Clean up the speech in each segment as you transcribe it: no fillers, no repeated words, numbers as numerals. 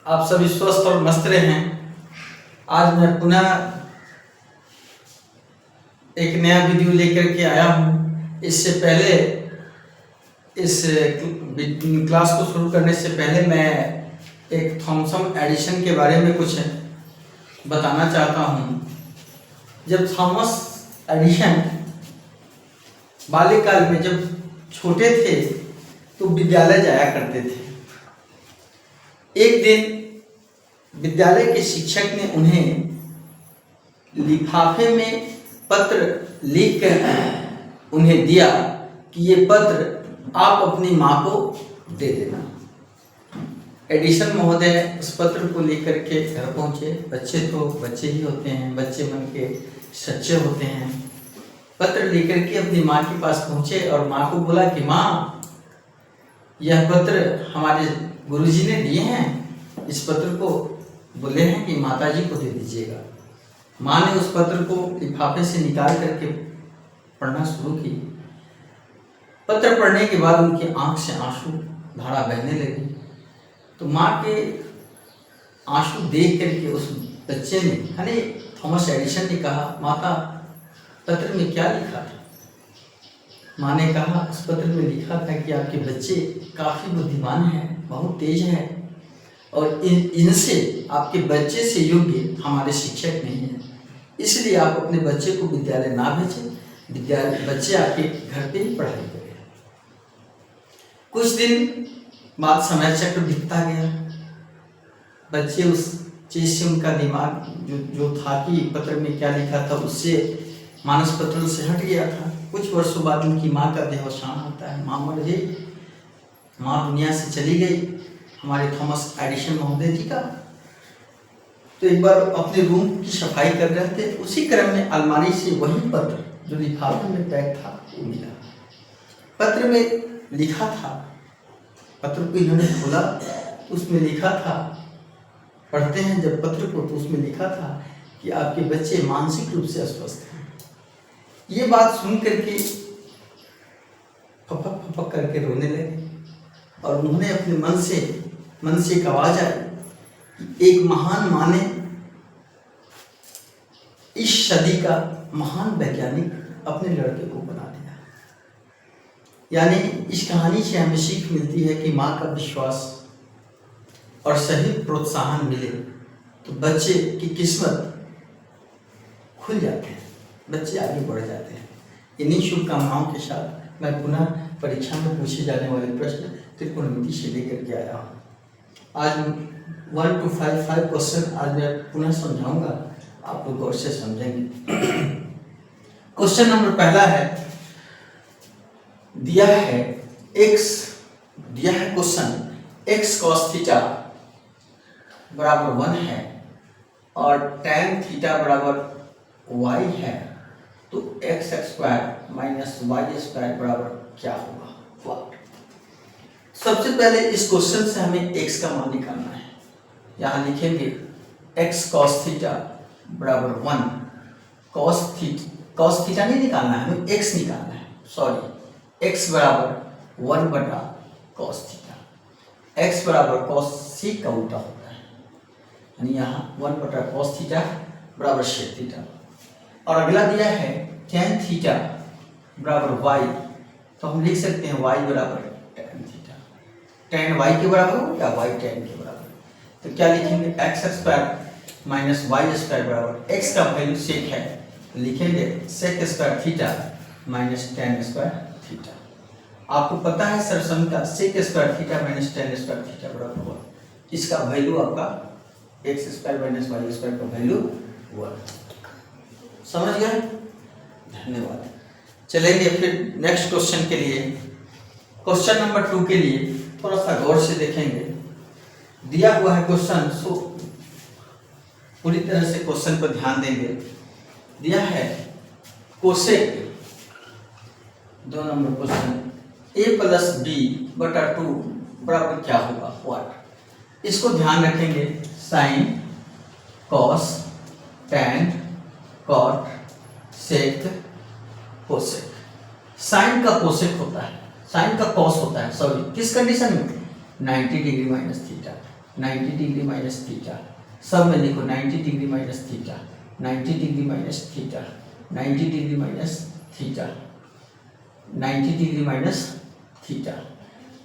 आप सभी स्वस्थ और मस्त रहें। आज मैं पुनः एक नया वीडियो लेकर के आया हूँ। इससे पहले इस क्लास को शुरू करने से पहले मैं एक थॉमसन एडिशन के बारे में कुछ बताना चाहता हूँ। जब थॉमस एडिशन बाल्यकाल में जब छोटे थे तो विद्यालय जाया करते थे। एक दिन विद्यालय के शिक्षक ने उन्हें लिफाफे में पत्र लिखकर उन्हें दिया कि ये पत्र आप अपनी माँ को दे देना। एडिशन महोदय उस पत्र को लेकर के घर पहुँचे। बच्चे तो बच्चे ही होते हैं, बच्चे मन के सच्चे होते हैं। पत्र लेकर के अपनी माँ के पास पहुँचे और माँ को बोला कि माँ, यह पत्र हमारे गुरुजी ने दिए हैं, इस पत्र को बोले हैं कि माताजी को दे दीजिएगा। माँ ने उस पत्र को लिफाफे से निकाल करके पढ़ना शुरू की। पत्र पढ़ने के बाद उनकी आंख से आंसू धारा बहने लगी। तो माँ के आंसू देख करके उस बच्चे ने यानी थॉमस एडिशन ने कहा, माता पत्र में क्या लिखा था? माँ ने कहा, उस पत्र में लिखा था कि आपके बच्चे काफ़ी बुद्धिमान हैं, बहुत तेज हैं और इनसे आपके बच्चे से योग्य हमारे शिक्षक नहीं हैं, इसलिए आप अपने बच्चे को विद्यालय ना भेजें, बच्चे आपके घर पे ही पढ़ाई करें। कुछ दिन बाद समय चक्र बीतता गया। बच्चे उस चीज़ से उनका दिमाग जो था कि पत्र में क्या लिखा था उससे मानस पत्र से हट गया था। कुछ वर्षों बाद उनकी माँ का देहावसान होता है। माँ मर गई, माँ दुनिया से चली गई हमारे थॉमस एडिशन महोदय जी का। तो एक बार अपने रूम की सफाई कर रहे थे, उसी क्रम में अलमारी से वही पत्र जो लिफाफे में पैक था वो मिला। पत्र में लिखा था, पत्र को इन्होंने खोला तो उसमें लिखा था, पढ़ते हैं जब पत्र को तो उसमें लिखा था कि आपके बच्चे मानसिक रूप से अस्वस्थ हैं। ये बात सुन करके फपक फपक करके रोने लगे और उन्होंने अपने मन से एक आवाज आई, एक महान माँ ने इस सदी का महान वैज्ञानिक अपने लड़के को बना दिया। यानी इस कहानी से हमें सीख मिलती है कि माँ का विश्वास और सही प्रोत्साहन मिले तो बच्चे की किस्मत खुल जाते हैं, बच्चे आगे बढ़ जाते हैं। इन्हीं शुभकामनाओं के साथ मैं पुनः परीक्षा में पूछे जाने वाले प्रश्न त्रिकोणमिति से लेकर के आया हूँ। आज 1 to 5 क्वेश्चन आज मैं पुनः समझाऊंगा, आप लोग गौर से समझेंगे। क्वेश्चन नंबर पहला है, दिया है क्वेश्चन x cos थीटा बराबर 1 है और tan थीटा बराबर y है, तो x square minus y square बराबर क्या होगा? व्हाट? सबसे पहले इस क्वेश्चन से हमें x का मान निकालना है। यहाँ लिखेंगे x cos थीटा बराबर 1। cos थीटा नहीं निकालना है, हमें x निकालना है। सॉरी, x बराबर 1 बटा cos थीटा। x बराबर cos सेक का उल्टा होता है, यानी यहाँ 1 बटा cos थीटा बराबर सेक थीटा। और अगला दिया है tan थीटा बराबर y, तो हम लिख सकते हैं y बराबर tan थीटा। tan y के बराबर हो या y tan के बराबर, तो क्या लिखेंगे? x square minus Y square बराबर x का वैल्यू सेक है, तो लिखेंगे sec square theta minus tan square theta. आपको पता है सरसम का sec square theta minus tan square theta बराबर हुआ, इसका वैल्यू आपका x square minus Y square का वैल्यू हुआ। समझ गए? धन्यवाद। चलेंगे फिर नेक्स्ट क्वेश्चन के लिए। क्वेश्चन नंबर 2 के लिए थोड़ा सा गौर से देखेंगे। दिया हुआ है क्वेश्चन, सो पूरी तरह से क्वेश्चन पर ध्यान देंगे। दिया है cosec 2 number question, a plus b बटा 2 बराबर क्या होगा? व्हाट? इसको ध्यान रखेंगे। साइन, कॉस, टैन, कॉट, सेक, कोसेक। साइन का कोसेक होता है, साइन का कॉस होता है, सॉरी, किस कंडीशन में? 90 degree minus theta. 90 degree minus theta, सब में लिखो 90 degree minus theta, 90 degree minus theta, 90 degree minus theta, 90 degree minus theta.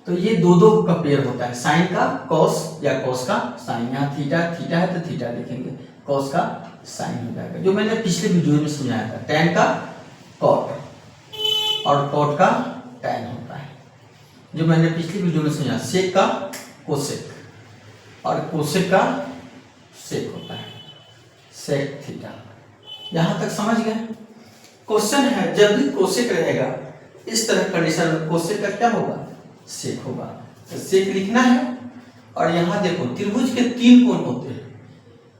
तो ये दो दो का पेयर होता है, साइन का कॉस या कॉस का साइन। यहाँ थीटा थीटा है तो थीटा लिखेंगे, कॉस का साइन हो जाएगा, जो मैंने पिछले वीडियो में समझाया था। टैन का कॉट और कॉट का टैन होता है, जो मैंने पिछली वीडियो में समझाया। सेक का कोसेक और कोसेक का सेक होता है, सेक थीटा। यहाँ तक समझ गए? क्वेश्चन है, जब भी कोसेक रहेगा इस तरह कंडीशन में, कोसेक का क्या होगा? सेक होगा। तो सेक लिखना है। और यहाँ देखो त्रिभुज के 3 कोण होते हैं,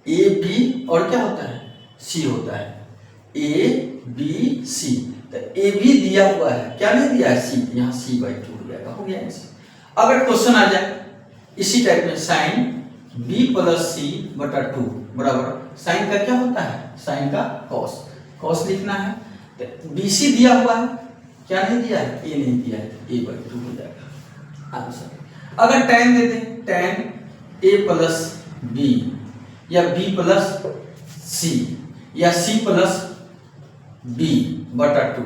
ए बी और क्या होता है? सी होता है, ए बी सी। तो ए बी दिया हुआ है, क्या नहीं दिया है? सी। यहाँ c/2 हो जाएगा, हो गया ऐसे। अगर क्वेश्चन आ जाए इसी टाइप में, साइन b + c/2 बराबर, साइन का क्या होता है? साइन का कॉस, कॉस लिखना है। तो बी सी दिया हुआ है, क्या नहीं दिया है? ए नहीं दिया है, a/2 हो जाएगा आंसर। अगर tan दे दें, tan a + b या b + c या c + b/2,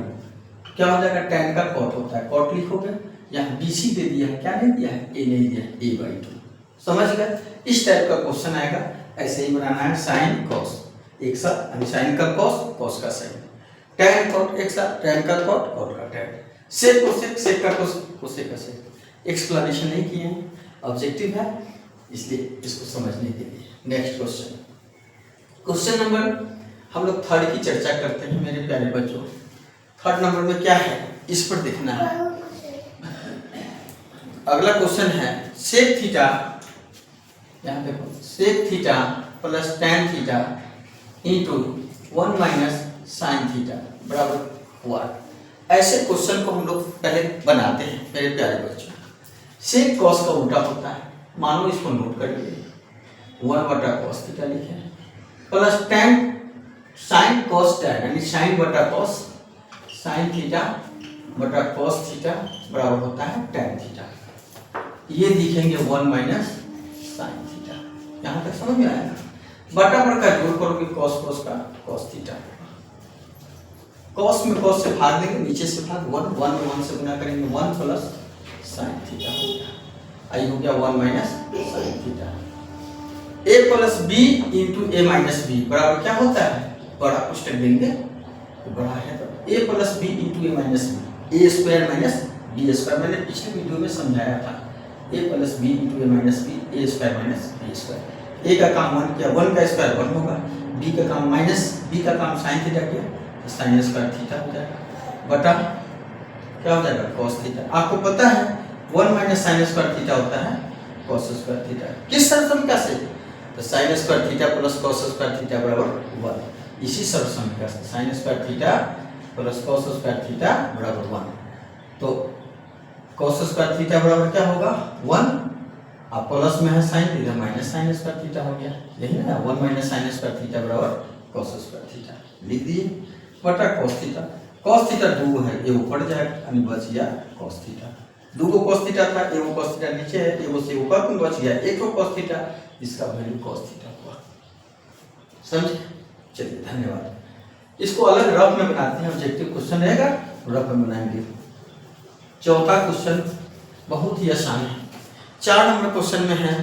क्या हो जाएगा? tan का कॉट होता है, कॉट लिखोगे। यहाँ बी सी दे दिया है, क्या नहीं दिया है? ए नहीं दिया है, a/2। समझ गए? इस टाइप का क्वेश्चन आएगा, ऐसे ही बनाना है। साइन कॉस एक साथ, अभी साइन का कॉस, कॉस का साइन, टैन कॉट एक साथ, टैन का कॉट, कॉट का टैन, सेक कोसेक, सेक का कोसेक का सेक। एक्सप्लेनेशन नहीं किए हैं, ऑब्जेक्टिव है इसलिए इसको समझने के लिए। नेक्स्ट क्वेश्चन, क्वेश्चन नंबर, हम लोग थर्ड की चर्चा करते हैं मेरे प्यारे बच्चों। थर्ड नंबर में क्या है इस पर देखना है। अगला क्वेश्चन है, सेक थीटा, यहाँ देखो, sec theta + tan theta × 1 - sin theta बराबर 1। ऐसे क्वेश्चन को हम लोग पहले बनाते हैं मेरे प्यारे बच्चों। सेक कॉस का उल्टा होता है, मानो इसको नोट करिए, 1/cos थीटा लिखे, plus tan sin cos tan, यानी sin बटा cos, sin थीटा बटा cos थीटा बराबर होता है tan थीटा। ये लिखेंगे 1 - sin थीटा। यहाँ तक समझ में आएगा? बटा पर का जोड़ करोगे, cos cos का cos थीटा, cos में cos से भाग देंगे, नीचे से भाग, 1 1 में 1 से गुना करेंगे, 1 + sin थीटा हो गया। आई हो गया 1 - sin theta. a + b × a - b बराबर क्या होता है? बड़ा पुस्तक देंगे तो बड़ा है, तो a + b × a - b, a² - b²। मैंने पिछले वीडियो में समझाया था, a + b × a - b, a² - b²। a का काम 1 किया, 1 का स्क्वायर 1 होगा, b का काम b का काम sin थीटा किया, तो sin² थीटा हो जाएगा, बटा क्या हो जाएगा? cos theta. आपको पता है 1 - sin² थीटा होता है cos² थीटा। किस सर्वसमीकरण से? तो sin² थीटा + cos² थीटा बराबर 1। इसी सर्वसमीकरण से sin² थीटा + cos² थीटा बराबर 1। तो cos² थीटा बराबर क्या होगा? 1। आप प्लस में है साइन, इधर माइनस sin² थीटा हो गया, यही ना, 1 - sin² थीटा बराबर cos² थीटा लिख दिए, बटा cos थीटा। cos थीटा 2 है, ये ऊपर जाएगा, यानी बच गया cos थीटा। 2 cos थीटा था, 1 cos थीटा नीचे है, 1 से ऊपर में बच गया 1 cos थीटा, इसका वैल्यू cos थीटा हुआ। समझे? चलिए धन्यवाद। इसको अलग रफ में बनाते हैं, ऑब्जेक्टिव क्वेश्चन रहेगा, रफ में बनाएंगे। चौथा क्वेश्चन बहुत ही आसान है, 4 नंबर क्वेश्चन में है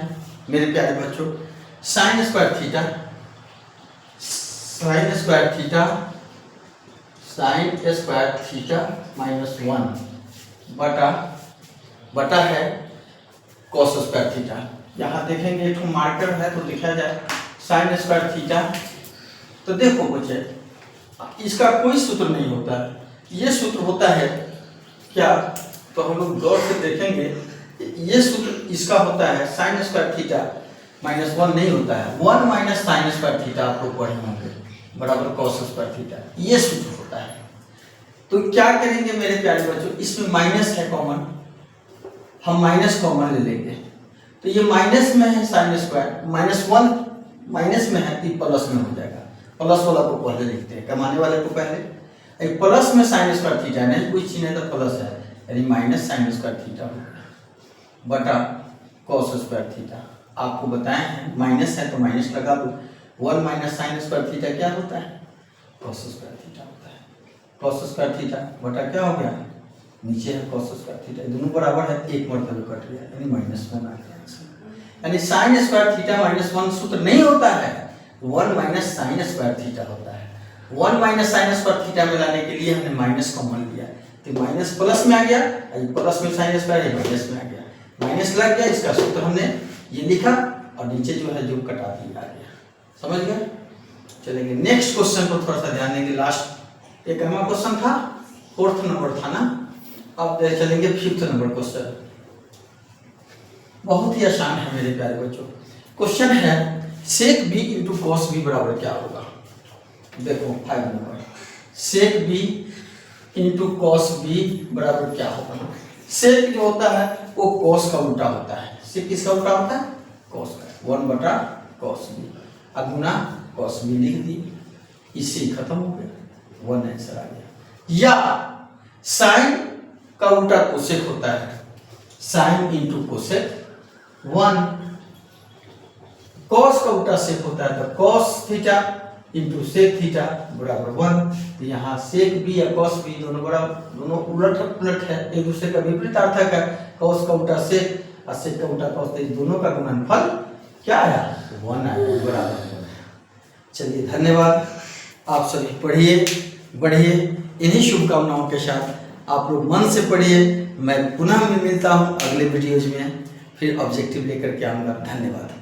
मेरे प्यारे बच्चों। sin² theta, sin² theta, sin² theta -1 बटा है cos² थीटा। यहाँ देखेंगे एक मार्कर है तो लिखा जाए sin² थीटा। तो देखो बच्चे, इसका कोई सूत्र नहीं होता है, ये सूत्र होता है क्या? तो हम लोग गौर से देखेंगे, ये सूत्र इसका होता है sin² थीटा -1 नहीं होता है, 1 - sin² थीटा आप लोग पढ़े होंगे बराबर cos² थीटा, ये सूत्र होता है। तो क्या करेंगे मेरे प्यारे बच्चों, इसमें माइनस है कॉमन, हम माइनस कॉमन ले लेंगे, तो ये माइनस में है sin², -1 माइनस में है तो प्लस में हो जाएगा। प्लस वाला को पहले लिखते हैं, कमाने वाले को पहले। प्लस में sin² थीटा, नहीं कोई चीज है तो प्लस है, यानी -sin² थीटा हो गया बटा cos² थीटा। आपको बताए हैं, माइनस है तो माइनस लगा दो। 1 माइनस साइन स्क्वायर थीटा क्या होता है? कॉस स्क्वायर थीटा होता है। कॉस स्क्वायर थीटा बटा क्या हो गया? नीचे है कॉस स्क्वायर थीटा, दोनों बराबर है, एक मरतबे कट गया यानी -1 आ गया आंसर। यानी साइन स्क्वायर थीटा -1 सूत्र नहीं होता है, 1 माइनस साइन स्क्वायर थीटा होता है। 1 माइनस साइन स्क्वायर थीटा में लाने के लिए हमने माइनस कॉमन लिया, तो माइनस प्लस में आ गया, प्लस में साइन स्क्वायर है माइनस में आ गया, माइनस लग गया, इसका सूत्र हमने ये लिखा और नीचे जो है जो कटा दिया आ गया। समझ गए? चलेंगे नेक्स्ट क्वेश्चन को थोड़ा सा ध्यान देंगे। लास्ट एक हमारा क्वेश्चन था, 4th नंबर था ना, अब चलेंगे 5th नंबर क्वेश्चन। बहुत ही आसान है मेरे प्यारे बच्चों। क्वेश्चन है सेक बी इंटू कॉस बी बराबर क्या होगा? देखो 5 नंबर, सेक बी इंटू कॉस बी बराबर क्या होगा? सेक जो होता है वो कॉस का उल्टा होता है। सेक किसका उल्टा होता है? कॉस का। 1 बटा कॉस बी, अब गुना कॉस बी लिख दी, इससे खत्म हो गया, 1 आंसर आ गया। या साइन का उल्टा कोसेक होता है, साइन इंटू कोसेक 1, कॉस का उल्टा सेक होता है तो cos theta into sec theta बराबर 1। तो यहाँ सेक बी या कॉस बी दोनों बराबर, दोनों उलट पुलट है, एक दूसरे का विपरीत अर्थक है। कॉस का उल्टा सेक और सेक का उल्टा कॉस, तो दोनों का गुणनफल क्या आया? 1 आया, बराबर 1। चलिए धन्यवाद, आप सभी पढ़िए बढ़िए, इन्हीं शुभकामनाओं के साथ आप लोग मन से पढ़िए। मैं पुनः मिलता हूँ अगले वीडियोज में, फिर ऑब्जेक्टिव लेकर के आऊँगा। धन्यवाद।